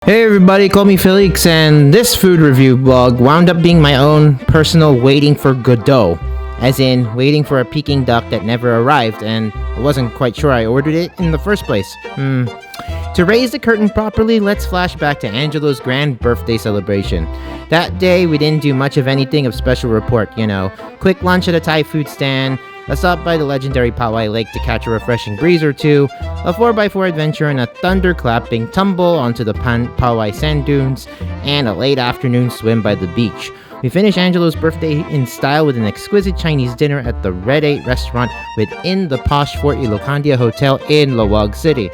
Hey everybody, call me Félix, and this food review blog wound up being my own personal waiting for Godot. As in, waiting for a Peking duck that never arrived, and I wasn't quite sure I ordered it in the first place. To raise the curtain properly, let's flash back to Angelo's grand birthday celebration. That day, we didn't do much of anything of special report, Quick lunch at a Thai food stand, a stop by the legendary Powai Lake to catch a refreshing breeze or two, a 4x4 adventure and a thunderclapping tumble onto the Powai sand dunes, and a late afternoon swim by the beach. We finished Angelo's birthday in style with an exquisite Chinese dinner at the Red 8 restaurant within the posh Fort Ilocandia Hotel in Lawag City.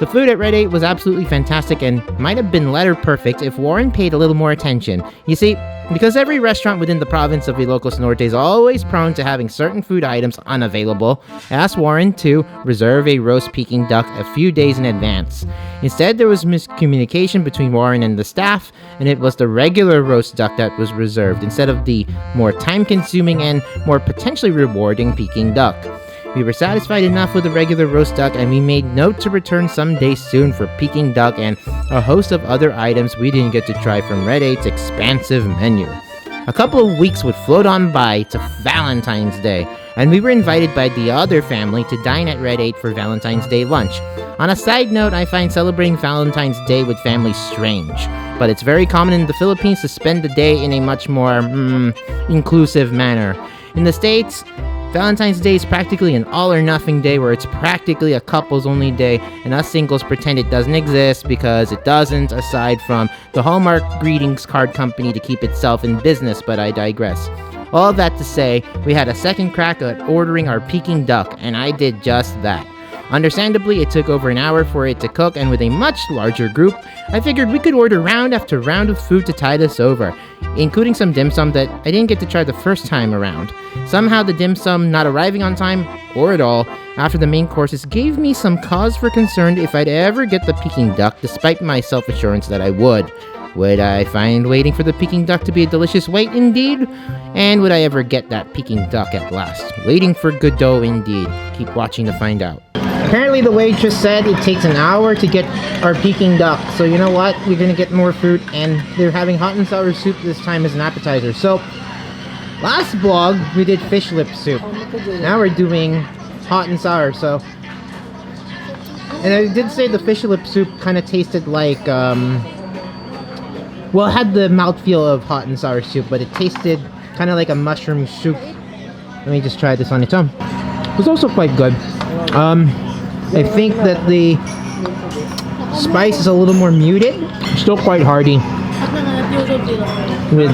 The food at Red 8 was absolutely fantastic and might have been letter perfect if Warren paid a little more attention. You see, because every restaurant within the province of Ilocos Norte is always prone to having certain food items unavailable, I asked Warren to reserve a roast Peking duck a few days in advance. Instead, there was miscommunication between Warren and the staff, and it was the regular roast duck that was reserved instead of the more time-consuming and more potentially rewarding Peking duck. We were satisfied enough with the regular roast duck, and we made note to return someday soon for Peking duck and a host of other items we didn't get to try from Red 8's expansive menu. A couple of weeks would float on by to Valentine's Day, and we were invited by the other family to dine at Red 8 for Valentine's Day lunch. On a side note, I find celebrating Valentine's Day with family strange, but it's very common in the Philippines to spend the day in a much more, inclusive manner. In the States, Valentine's Day is practically an all-or-nothing day where it's practically a couples-only day, and us singles pretend it doesn't exist because it doesn't, aside from the Hallmark greetings card company to keep itself in business, but I digress. All that to say, we had a second crack at ordering our Peking duck, and I did just that. Understandably, it took over an hour for it to cook, and with a much larger group, I figured we could order round after round of food to tide us over, including some dim sum that I didn't get to try the first time around. Somehow the dim sum not arriving on time, or at all, after the main courses gave me some cause for concern if I'd ever get the Peking duck, despite my self-assurance that I would. Would I find waiting for the Peking duck to be a delicious wait indeed? And would I ever get that Peking duck at last? Waiting for Godot indeed. Keep watching to find out. Apparently the waitress said it takes an hour to get our Peking duck, so you know what? We're gonna get more food, and they're having hot and sour soup this time as an appetizer. So, last vlog we did fish lip soup. Now we're doing hot and sour, so. And I did say the fish lip soup kind of tasted like, well, it had the mouthfeel of hot and sour soup, but it tasted kind of like a mushroom soup. Let me just try this on its own. It was also quite good. I think that the spice is a little more muted. Still quite hearty. With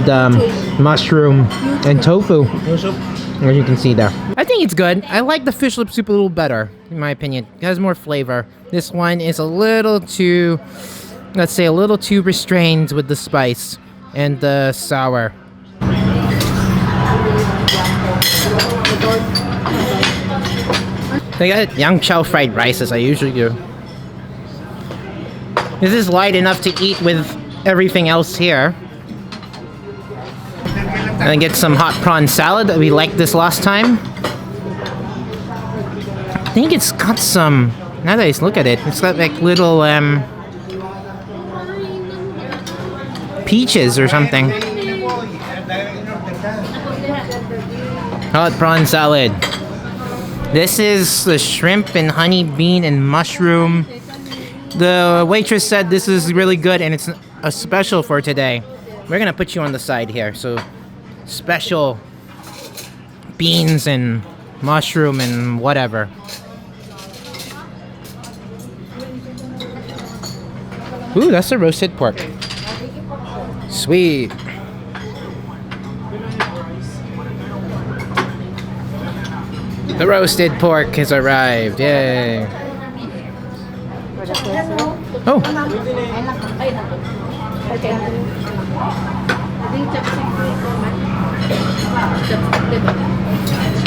mushroom and tofu, as you can see there. I think it's good. I like the fish lip soup a little better, in my opinion. It has more flavor. This one is a little too, let's say, a little too restrained with the spice and the sour. They got yang chow fried rice as I usually do. This is light enough to eat with everything else here. And then get some hot prawn salad. We liked this last time. I think it's got some, now that I look at it, it's got like little peaches or something. Hot prawn salad. This is the shrimp and honey bean and mushroom. The waitress said this is really good and it's a special for today. We're gonna put you on the side here. So special beans and mushroom and whatever. Ooh, that's a roasted pork. Sweet. The roasted pork has arrived. Yay. Oh.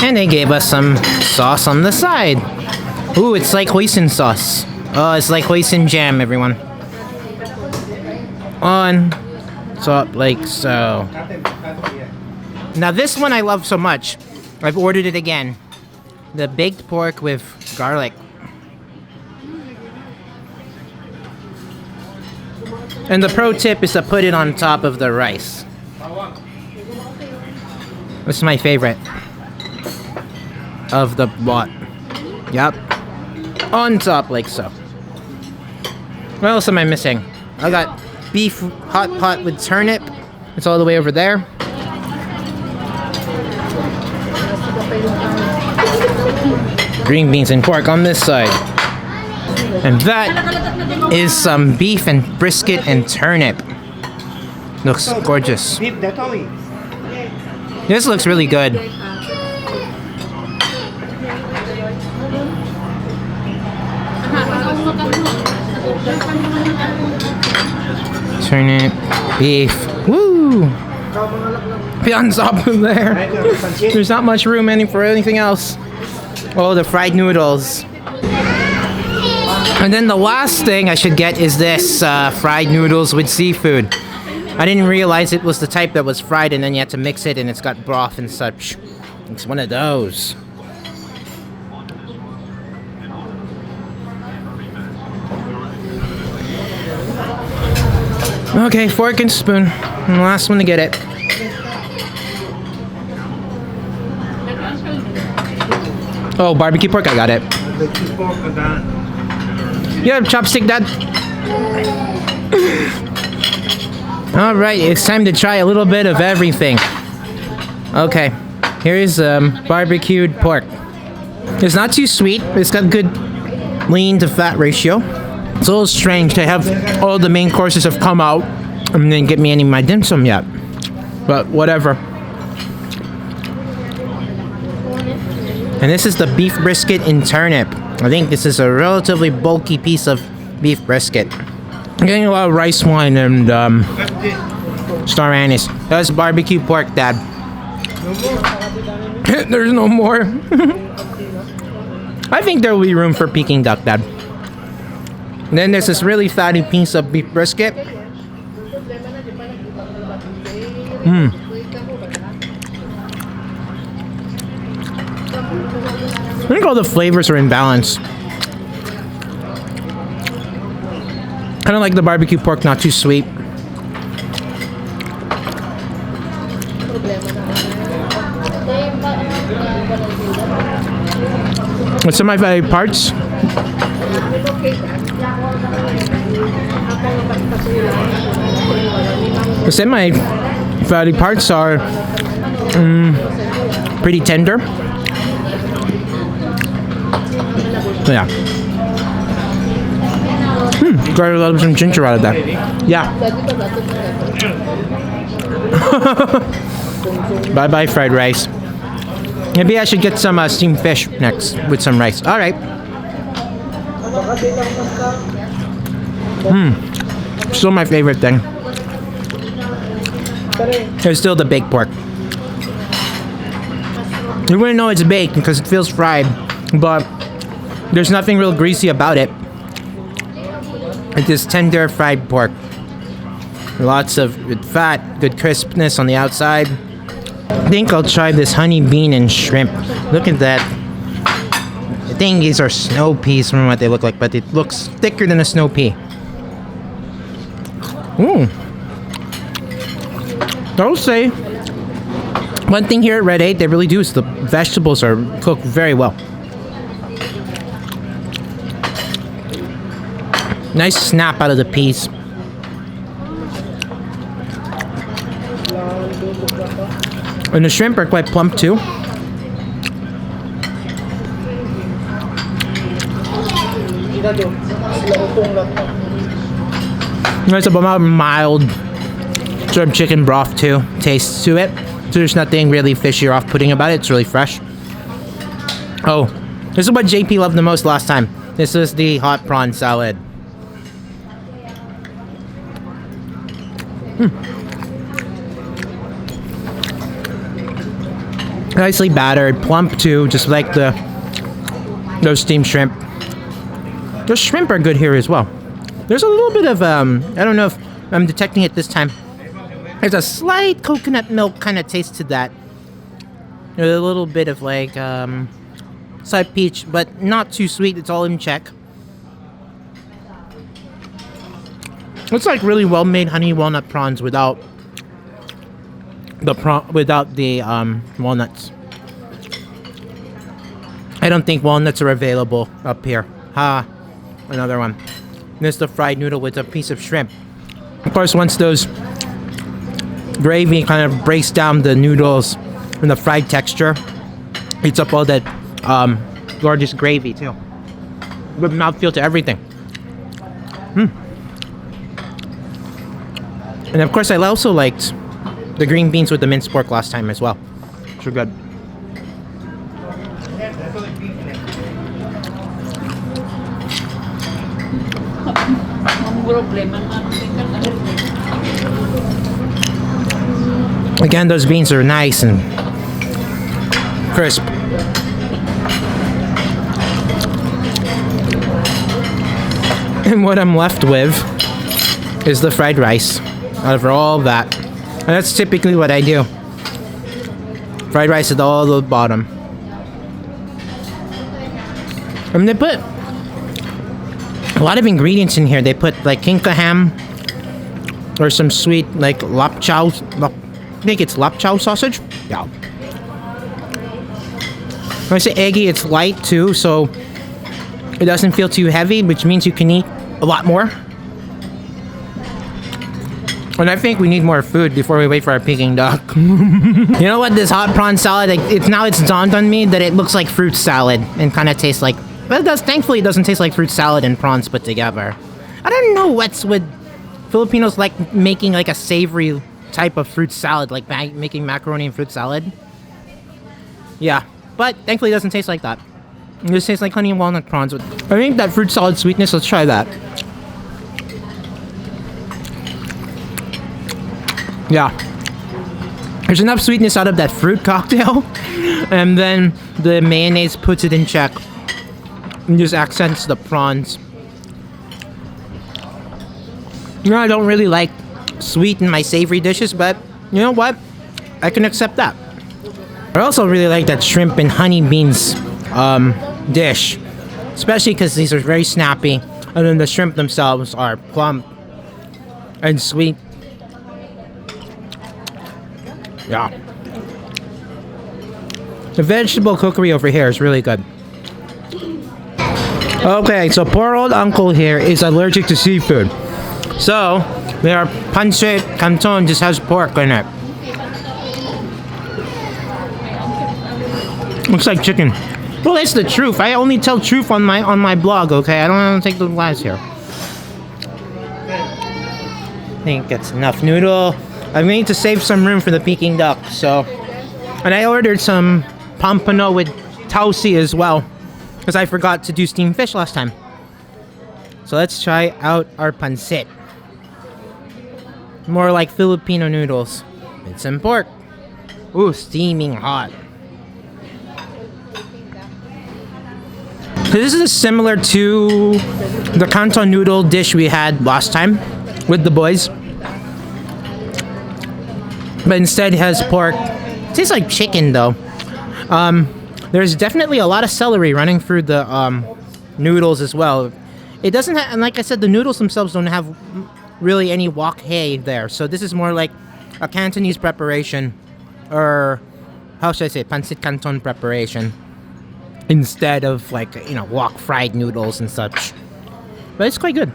And they gave us some sauce on the side. Ooh, it's like hoisin sauce. Oh, it's like hoisin jam, everyone. On top like so. Now this one I love so much. I've ordered it again. The baked pork with garlic. And the pro tip is to put it on top of the rice. This is my favorite of the lot. Yep. On top like so. What else am I missing? I got beef hot pot with turnip. It's all the way over there. Green beans and pork on this side. And that is some beef and brisket and turnip. Looks gorgeous. This looks really good. Turnip, beef, woo! Be on top of there. There's not much room for anything else. Oh, the fried noodles. And then the last thing I should get is this fried noodles with seafood. I didn't realize it was the type that was fried and then you had to mix it and it's got broth and such. It's one of those. Okay, fork and spoon. I'm the last one to get it. Oh, barbecue pork, I got it. Yeah, chopstick, Dad. Alright, it's time to try a little bit of everything. Okay, here's barbecued pork. It's not too sweet, it's got good lean to fat ratio. It's a little strange to have all the main courses have come out and didn't get me any of my dim sum yet. But whatever. And this is the beef brisket and turnip. I think this is a relatively bulky piece of beef brisket. I'm getting a lot of rice wine and star anise. That's barbecue pork, Dad. There's no more. I think there will be room for Peking duck, Dad. And then there's this really fatty piece of beef brisket. I think all the flavors are in balance. Kind of like the barbecue pork, not too sweet. With some of my favorite parts. The semi-fatty parts are pretty tender. Yeah. Got a little some ginger out of that. Yeah. Bye-bye fried rice. Maybe I should get some steamed fish next with some rice. All right. Still my favorite thing. There's still the baked pork. You wouldn't know it's baked because it feels fried, but there's nothing real greasy about it. It's just tender fried pork. Lots of good fat, good crispness on the outside. I think I'll try this honey bean and shrimp. Look at that. I think these are snow peas from what they look like, but it looks thicker than a snow pea. I'll say one thing here at Red 8 they really do is the vegetables are cooked very well. Nice snap out of the peas. And the shrimp are quite plump too. There's a mild sort of chicken broth too, taste to it. So there's nothing really fishy or off-putting about it. It's really fresh. Oh, this is what JP loved the most last time. This is the hot prawn salad. Nicely battered, plump too, just like those steamed shrimp. Those shrimp are good here as well. There's a little bit of I don't know if I'm detecting it this time. There's a slight coconut milk kind of taste to that. There's a little bit of like slight peach, but not too sweet. It's all in check. It's like really well-made honey walnut prawns without the walnuts. I don't think walnuts are available up here. Ha, another one. This is the fried noodle with a piece of shrimp. Of course, once those gravy kind of breaks down the noodles and the fried texture, eats up all that gorgeous gravy too. Good mouthfeel to everything. And of course, I also liked the green beans with the minced pork last time as well. Which were good. Again, those beans are nice and crisp. And what I'm left with is the fried rice out of all that. And that's typically what I do. Fried rice at all the bottom. And they put a lot of ingredients in here. They put like kinka ham or some sweet like lap chow. I think it's lap chow sausage. Yeah. When I say eggy, it's light too, so it doesn't feel too heavy, which means you can eat a lot more. And I think we need more food before we wait for our Peking duck. You know what? This hot prawn salad, it's dawned on me that it looks like fruit salad and kind of tastes like. Well, it does. Thankfully, it doesn't taste like fruit salad and prawns put together. I don't know what's with Filipinos like making like a savory type of fruit salad, like making macaroni and fruit salad. Yeah, but thankfully, it doesn't taste like that. It just tastes like honey and walnut prawns. I think that fruit salad sweetness. Let's try that. Yeah, there's enough sweetness out of that fruit cocktail, and then the mayonnaise puts it in check and just accents the prawns. You know, I don't really like sweet in my savory dishes, but you know what? I can accept that. I also really like that shrimp and honey beans dish, especially because these are very snappy, and then the shrimp themselves are plump and sweet. Yeah. The vegetable cookery over here is really good. Okay, so poor old uncle here is allergic to seafood. So, their pancit canton just has pork in it. Looks like chicken. Well, it's the truth. I only tell truth on my blog, okay? I don't take the lies here. I think that's enough noodle. I'm going to save some room for the Peking duck, so. And I ordered some pompano with tausi as well, because I forgot to do steamed fish last time. So let's try out our pancit. More like Filipino noodles with some pork. Ooh, steaming hot. So this is similar to the canton noodle dish we had last time with the boys. But instead it has pork. It tastes like chicken though. There's definitely a lot of celery running through the noodles as well. It doesn't have, and like I said, the noodles themselves don't have really any wok hei there. So this is more like a Cantonese preparation, or how should I say, pancit canton preparation, instead of like, you know, wok fried noodles and such. But it's quite good.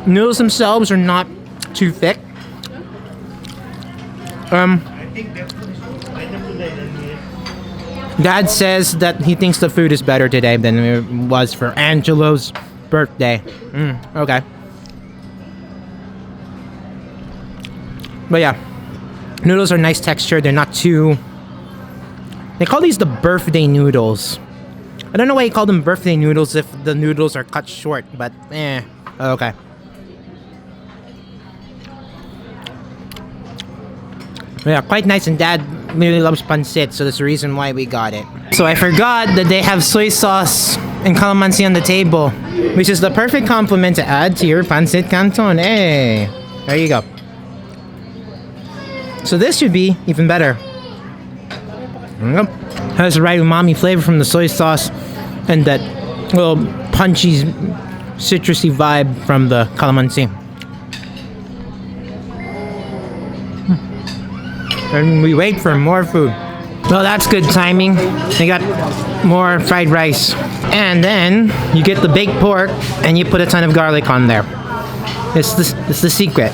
Noodles themselves are not too thick. Dad says that he thinks the food is better today than it was for Angelo's birthday. Okay. But yeah, noodles are nice texture. They're not too. They call these the birthday noodles. I don't know why you call them birthday noodles if the noodles are cut short, but okay. Yeah, quite nice, and Dad really loves pancit, so that's the reason why we got it. So I forgot that they have soy sauce and calamansi on the table, which is the perfect complement to add to your pancit canton. Hey, there you go. So this should be even better. Yep. Has the right umami flavor from the soy sauce and that little punchy, citrusy vibe from the calamansi. and we wait for more food. Well, that's good timing. They got more fried rice. And then you get the baked pork and you put a ton of garlic on there. It's the secret.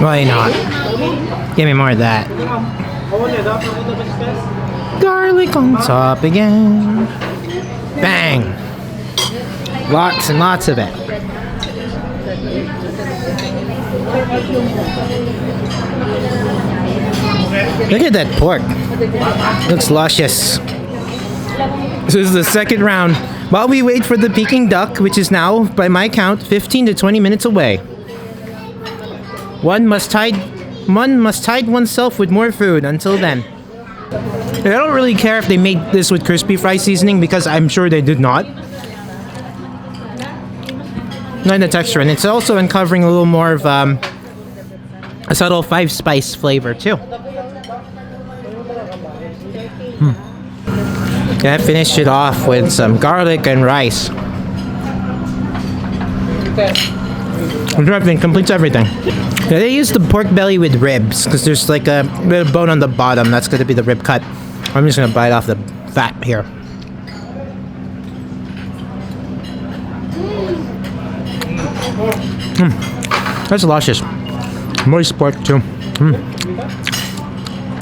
Why not? Give me more of that. Garlic on top again. Bang! Lots and lots of it. Look at that pork. Looks luscious. This is the second round. While we wait for the Peking duck, which is now, by my count, 15 to 20 minutes away. One must tide oneself with more food until then. I don't really care if they made this with crispy fry seasoning because I'm sure they did not. Not the texture, and it's also uncovering a little more of a subtle 5-spice flavor too. I finished it off with some garlic and rice. Everything completes everything. Yeah, they use the pork belly with ribs because there's like a bit of bone on the bottom. That's going to be the rib cut. I'm just going to bite off the fat here. That's luscious. Moist pork too.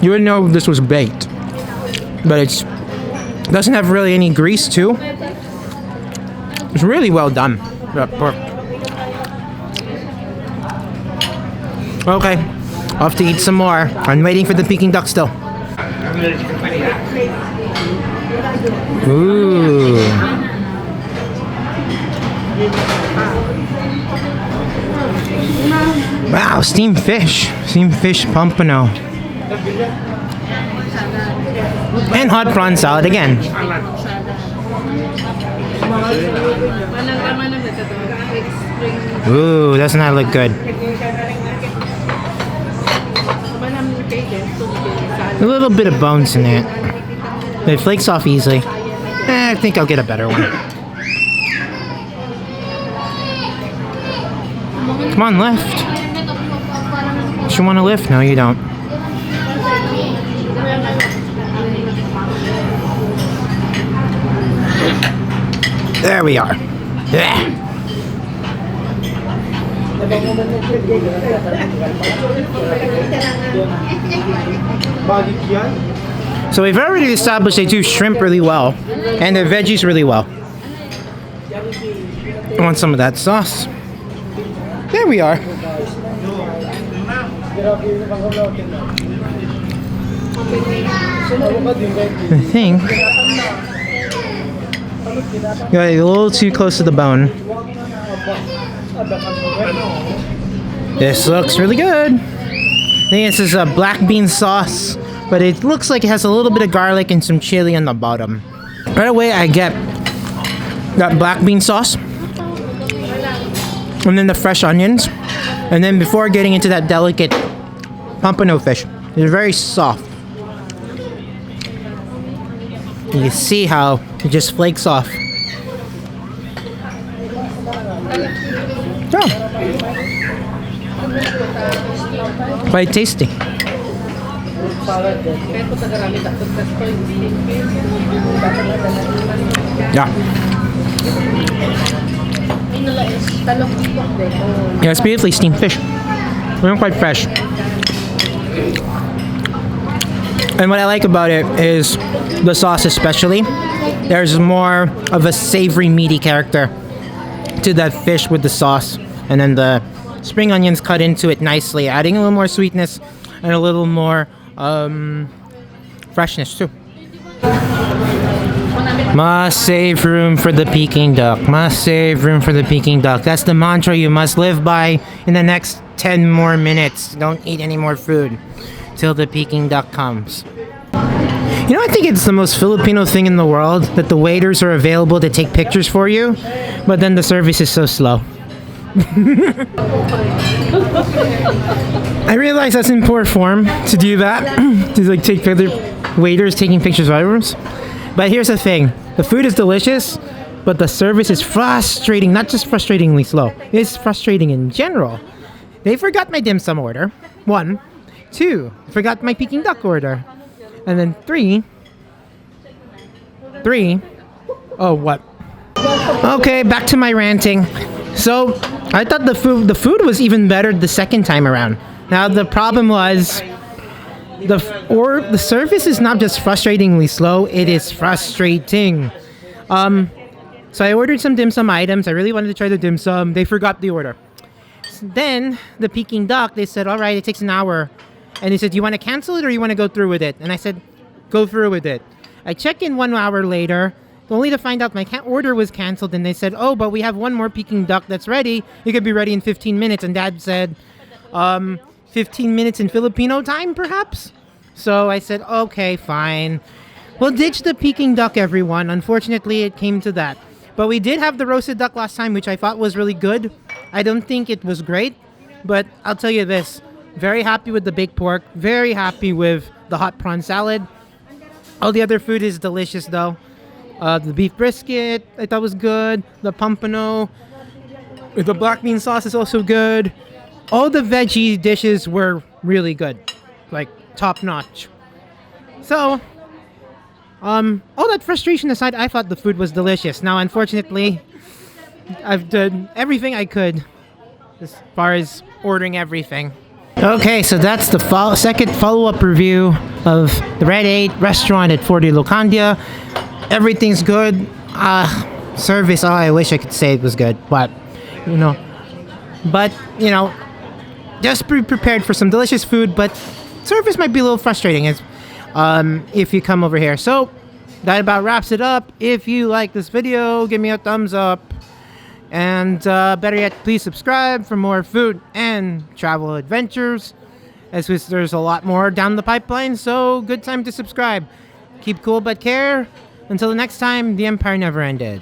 You wouldn't know this was baked, but it doesn't have really any grease too. It's really well done. That pork. Okay, off to eat some more. I'm waiting for the Peking duck still. Ooh. Wow, steamed fish. Steamed fish pompano. And hot prawn salad again. Ooh, doesn't that look good? A little bit of bones in it. It flakes off easily. I think I'll get a better one. Come on, lift. Don't you want to lift? No, you don't. There we are. Yeah. So we've already established they do shrimp really well and the veggies really well. I want some of that sauce. There we are. I think got a little too close to the bone. This looks really good. I think this is a black bean sauce, but it looks like it has a little bit of garlic and some chili on the bottom. Right away, I get that black bean sauce, and then the fresh onions, and then before getting into that delicate pompano fish, it's very soft. You can see how it just flakes off. Oh. Quite tasty. Yeah. Yeah, it's beautifully steamed fish. They're quite fresh. And what I like about it is the sauce especially. There's more of a savory, meaty character to that fish with the sauce. And then the spring onions cut into it nicely, adding a little more sweetness and a little more freshness too. Must save room for the Peking duck. Must save room for the Peking duck. That's the mantra you must live by in the next 10 more minutes. Don't eat any more food till the Peking duck comes. You know, I think it's the most Filipino thing in the world that the waiters are available to take pictures for you, but then the service is so slow. I realize that's in poor form to do that, to like take pictures, waiters taking pictures of items. But here's the thing: The food is delicious, but the service is frustrating. Not just frustratingly slow. It's frustrating in general. They forgot my dim sum order. 1. 2. Forgot my Peking duck order. And then 3. Oh, what? Okay, back to my ranting. So, I thought the food was even better the second time around. Now, the problem was the service is not just frustratingly slow, it is frustrating. So I ordered some dim sum items. I really wanted to try the dim sum. They forgot the order. Then, the Peking duck, they said, all right, it takes an hour. And they said, you want to cancel it or you want to go through with it? And I said, go through with it. I check in 1 hour later, only to find out my order was canceled. And they said, oh, but we have one more Peking duck that's ready. It could be ready in 15 minutes. And Dad said, 15 minutes in Filipino time, perhaps? So I said, okay, fine. We'll ditch the Peking duck, everyone. Unfortunately, it came to that. But we did have the roasted duck last time, which I thought was really good. I don't think it was great, but I'll tell you this. Very happy with the baked pork. Very happy with the hot prawn salad. All the other food is delicious, though. The beef brisket, I thought was good. The pompano with the black bean sauce is also good. All the veggie dishes were really good. Like, top notch. So, all that frustration aside, I thought the food was delicious. Now, unfortunately, I've done everything I could as far as ordering everything. Okay, so that's the second follow-up review of the Red 8 restaurant at Fort Ilocandia. Everything's good. Service, I wish I could say it was good, but, just be prepared for some delicious food, but service might be a little frustrating if you come over here. So, that about wraps it up. If you like this video, give me a thumbs up. And better yet, please subscribe for more food and travel adventures. As there's a lot more down the pipeline, so good time to subscribe. Keep cool but care. Until the next time, the Empire never ended.